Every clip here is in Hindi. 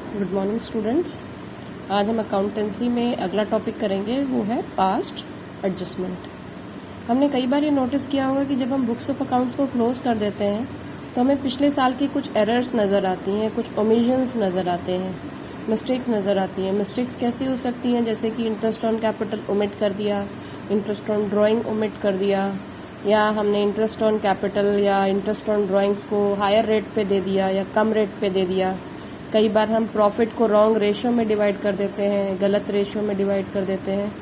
Good morning students. आज हम अकाउंटेंसी में अगला टॉपिक करेंगे, वो है पास्ट एडजस्टमेंट। हमने कई बार ये नोटिस किया होगा कि जब हम बुक्स ऑफ अकाउंट्स को क्लोज कर देते हैं तो हमें पिछले साल की कुछ एरर्स नज़र आती हैं, कुछ ओमिशंस नज़र आते हैं, मिस्टेक्स नज़र आती हैं। मिस्टेक्स कैसी हो सकती हैं, जैसे कि इंटरेस्ट ऑन कैपिटल ओमिट कर दिया, इंटरेस्ट ऑन ड्राइंग ओमिट कर दिया, या हमने इंटरेस्ट ऑन कैपिटल या इंटरेस्ट ऑन ड्राइंग्स को हायर रेट पे दे दिया या कम रेट पे दे दिया। कई बार हम प्रॉफिट को रॉन्ग रेशो में डिवाइड कर देते हैं, गलत रेशो में डिवाइड कर देते हैं।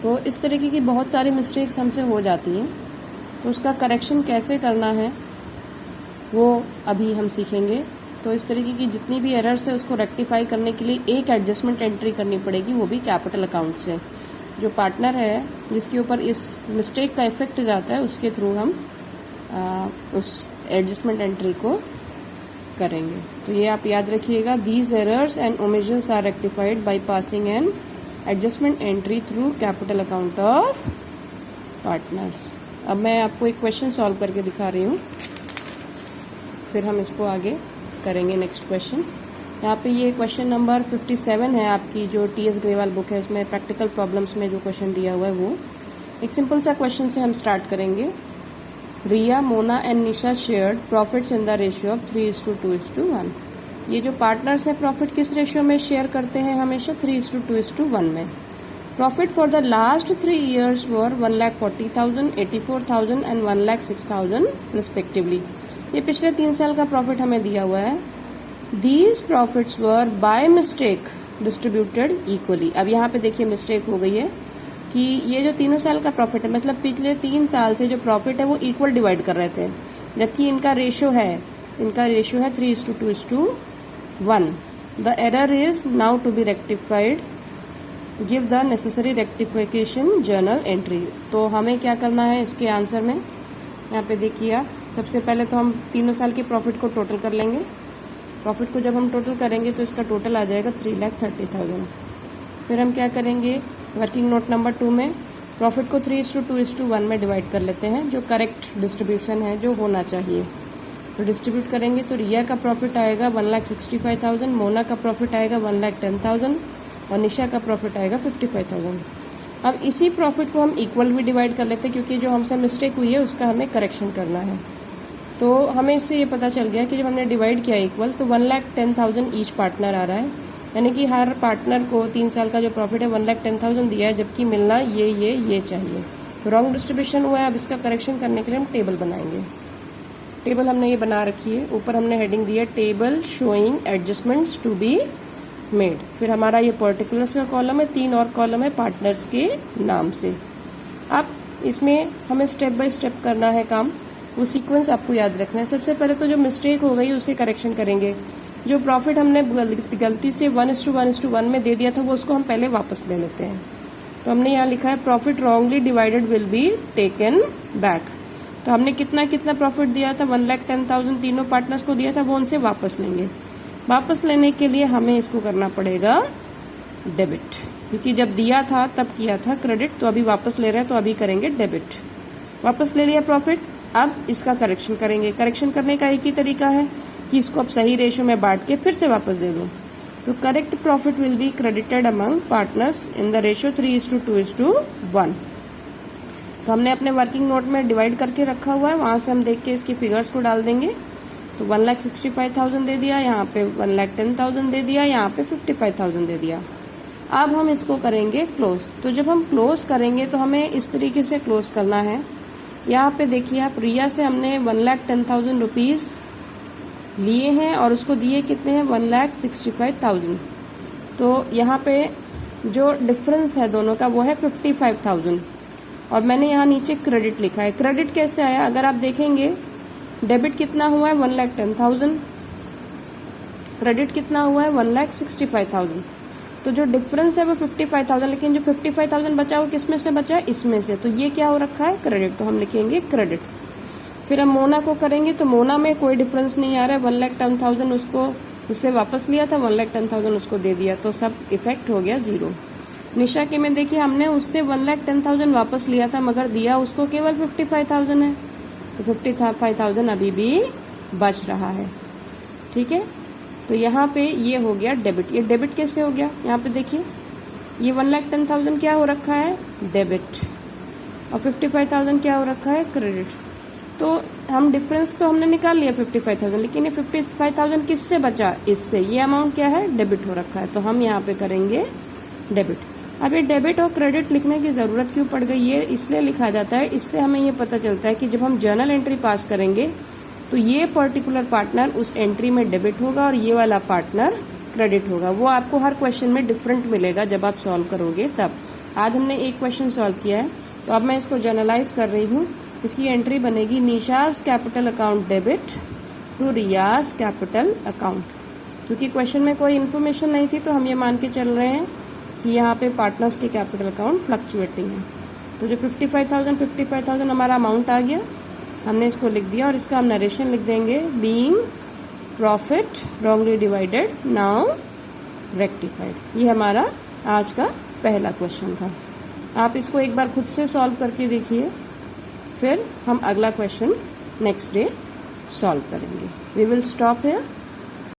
तो इस तरीके की बहुत सारी मिस्टेक्स हमसे हो जाती हैं। तो उसका करेक्शन कैसे करना है वो अभी हम सीखेंगे। तो इस तरीके की जितनी भी एरर्स है उसको रेक्टिफाई करने के लिए एक एडजस्टमेंट एंट्री करनी पड़ेगी, वो भी कैपिटल अकाउंट से। जो पार्टनर है जिसके ऊपर इस मिस्टेक का इफेक्ट जाता है उसके थ्रू हम उस एडजस्टमेंट एंट्री को करेंगे। तो ये आप याद रखिएगा, these errors and omissions are rectified by passing an adjustment entry through capital account of partners. अब मैं आपको एक क्वेश्चन सॉल्व करके दिखा रही हूँ, फिर हम इसको आगे करेंगे। नेक्स्ट क्वेश्चन, यहाँ पे ये क्वेश्चन नंबर 57 है आपकी जो टीएस ग्रेवाल बुक है, उसमें प्रैक्टिकल प्रॉब्लम्स में जो क्वेश्चन दिया हुआ है वो एक सिंपल सा क्वेश्चन से हम स्टार्ट करेंगे। Riya, Mona and Nisha shared profits in the ratio of 3:2:1। ये जो पार्टनर्स हैं प्रॉफिट किस रेशियो में शेयर करते हैं, हमेशा 3:2:1 में। Profit for the last 3 years were 1,40,000, 84,000 and 1,06,000 respectively. ये पिछले 3 साल का प्रॉफिट हमें दिया हुआ है। These profits were by mistake distributed equally. अब यहाँ पे देखिए मिस्टेक हो गई है कि ये जो 3 साल का प्रॉफिट है, मतलब पिछले 3 साल से जो प्रॉफिट है वो इक्वल डिवाइड कर रहे थे, जबकि इनका रेशियो है 3:2:1। The error is now to be rectified, give the necessary rectification journal entry. तो हमें क्या करना है इसके आंसर में, यहाँ पे देखिए आप, सबसे पहले तो हम 3 साल के प्रॉफिट को टोटल कर लेंगे। प्रॉफिट को जब हम टोटल करेंगे तो इसका टोटल आ जाएगा 3,30,000। फिर हम क्या करेंगे, वर्किंग नोट नंबर 2 में प्रॉफिट को 3:2:1 में डिवाइड कर लेते हैं, जो करेक्ट डिस्ट्रीब्यूशन है, जो होना चाहिए। तो डिस्ट्रीब्यूट करेंगे तो रिया का प्रॉफिट आएगा 1,65,000, मोना का प्रॉफिट आएगा 1,10,000 और निशा का प्रॉफिट आएगा 55,000। अब इसी प्रॉफिट को हम इक्वल भी डिवाइड कर लेते हैं, क्योंकि जो हमसे मिस्टेक हुई है उसका हमें करेक्शन करना है। तो हमें इससे ये पता चल गया कि जब हमने डिवाइड किया इक्वल तो 1,10,000 ईच पार्टनर आ रहा है, यानी कि हर पार्टनर को 3 साल का जो प्रॉफिट है 1,10,000 दिया है, जबकि मिलना ये चाहिए। तो रॉन्ग डिस्ट्रीब्यूशन हुआ है। अब इसका करेक्शन करने के लिए हम टेबल बनाएंगे। टेबल हमने ये बना रखी है, ऊपर हमने हेडिंग दी है table showing adjustments to be made. फिर हमारा ये पर्टिकुलर्स का कॉलम है, 3 और कॉलम है पार्टनर्स के नाम से। अब इसमें हमें स्टेप बाय स्टेप करना है काम, वो सीक्वेंस आपको याद रखना है। सबसे पहले तो जो मिस्टेक हो गई उसे करेक्शन करेंगे। जो प्रॉफिट हमने गलती से 1:1 में दे दिया था वो उसको हम पहले वापस ले लेते हैं। तो हमने यहाँ लिखा है profit wrongly divided will be taken back. तो हमने कितना कितना प्रॉफिट दिया था, 1,10,000 तीनों पार्टनर्स को दिया था, वो उनसे वापस लेंगे। वापस लेने के लिए हमें इसको करना पड़ेगा डेबिट, क्योंकि जब दिया था तब किया था क्रेडिट, तो अभी वापस ले रहे हैं तो अभी करेंगे डेबिट। वापस ले लिया प्रॉफिट, अब इसका करेक्शन करेंगे। करेक्शन करने का एक ही तरीका है कि इसको अब सही रेशियो में बांट के फिर से वापस दे दो। तो correct profit will be credited among partners in the ratio 3:2:1। तो हमने अपने वर्किंग नोट में डिवाइड करके रखा हुआ है, वहां से हम देख के इसके फिगर्स को डाल देंगे। तो 1,65,000 दे दिया, यहाँ पे 1,10,000 दे दिया, यहाँ पे 55,000 दे दिया। अब हम इसको करेंगे क्लोज। तो जब हम क्लोज करेंगे तो हमें इस तरीके से क्लोज करना है। यहाँ पे देखिए आप, रिया से हमने 1,10,000 रुपीज लिए हैं और उसको दिए कितने हैं, 1,65,000। तो यहाँ पे जो डिफरेंस है दोनों का वो है 55,000 और मैंने यहाँ नीचे क्रेडिट लिखा है। क्रेडिट कैसे आया, अगर आप देखेंगे डेबिट कितना हुआ है 1,10,000, क्रेडिट कितना हुआ है 1,65,000। तो जो डिफरेंस है वो 55,000, लेकिन जो 55,000 बचा वो किस में से बचा है, इसमें से। तो ये क्या हो रखा है, क्रेडिट, तो हम लिखेंगे क्रेडिट। फिर हम मोना को करेंगे तो मोना में कोई डिफरेंस नहीं आ रहा है, 1,10,000 उसको उससे वापस लिया था, 1,10,000 उसको दे दिया, तो सब इफेक्ट हो गया 0। निशा के में देखिए हमने उससे 1,10,000 वापस लिया था, मगर दिया उसको केवल 55,000 है, तो 55,000 अभी भी बच रहा है। ठीक है, तो यहाँ पे ये हो गया डेबिट। ये डेबिट कैसे हो गया, यहाँ पे देखिए ये 1,10,000 क्या हो रखा है, डेबिट, और 55,000 क्या हो रखा है, क्रेडिट। तो हम डिफरेंस तो हमने निकाल लिया 55,000, लेकिन ये 55,000 किससे बचा, इससे। ये अमाउंट क्या है, डेबिट हो रखा है, तो हम यहाँ पे करेंगे डेबिट। अब ये डेबिट और क्रेडिट लिखने की ज़रूरत क्यों पड़ गई, ये इसलिए लिखा जाता है, इससे हमें ये पता चलता है कि जब हम जर्नल एंट्री पास करेंगे तो ये पर्टिकुलर पार्टनर उस एंट्री में डेबिट होगा और ये वाला पार्टनर क्रेडिट होगा। वो आपको हर क्वेश्चन में डिफरेंट मिलेगा जब आप सॉल्व करोगे तब। आज हमने एक क्वेश्चन सॉल्व किया है, तो अब मैं इसको जर्नलाइज कर रही हूँ। इसकी एंट्री बनेगी Nisha's capital account debit to Riya's capital account. क्योंकि क्वेश्चन में कोई इन्फॉर्मेशन नहीं थी तो हम ये मान के चल रहे हैं कि यहाँ पे पार्टनर्स के कैपिटल अकाउंट फ्लक्चुएटिंग है। तो जो 55,000 हमारा अमाउंट आ गया, हमने इसको लिख दिया और इसका हम नरेशन लिख देंगे, being profit wrongly divided now rectified. ये हमारा आज का पहला क्वेश्चन था। आप इसको एक बार खुद से सॉल्व करके देखिए, फिर हम अगला क्वेश्चन नेक्स्ट डे सॉल्व करेंगे। We will stop here.